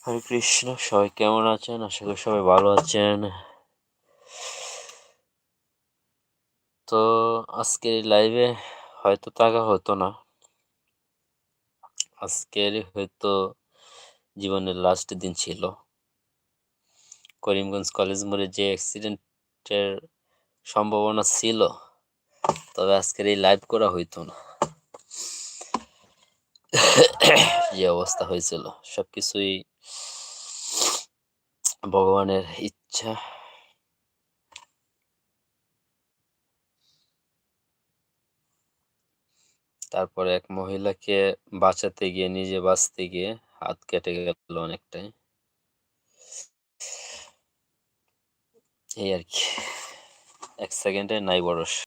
হরে কৃষ্ণ, সবাই কেমন আছেন? আশা করি সবাই ভালো আছেন। তো আজকের এই লাইভে হয়তো থাকা হতো না। আজকের হয়তো জীবনের লাস্ট দিন ছিল। করিমগঞ্জ কলেজ মোড়ে যে অ্যাক্সিডেন্টের সম্ভাবনা ছিল, তবে আজকের এই লাইভ করা হইতো না। যে অবস্থা হয়েছিল, সবকিছুই ভগবানের ইচ্ছা। তারপরে এক মহিলাকে বাঁচাতে গিয়ে, নিজে বাঁচতে গিয়ে হাত কেটে গেল অনেকটাই। এই আর কি, 1 সেকেন্ডে নাই বরস।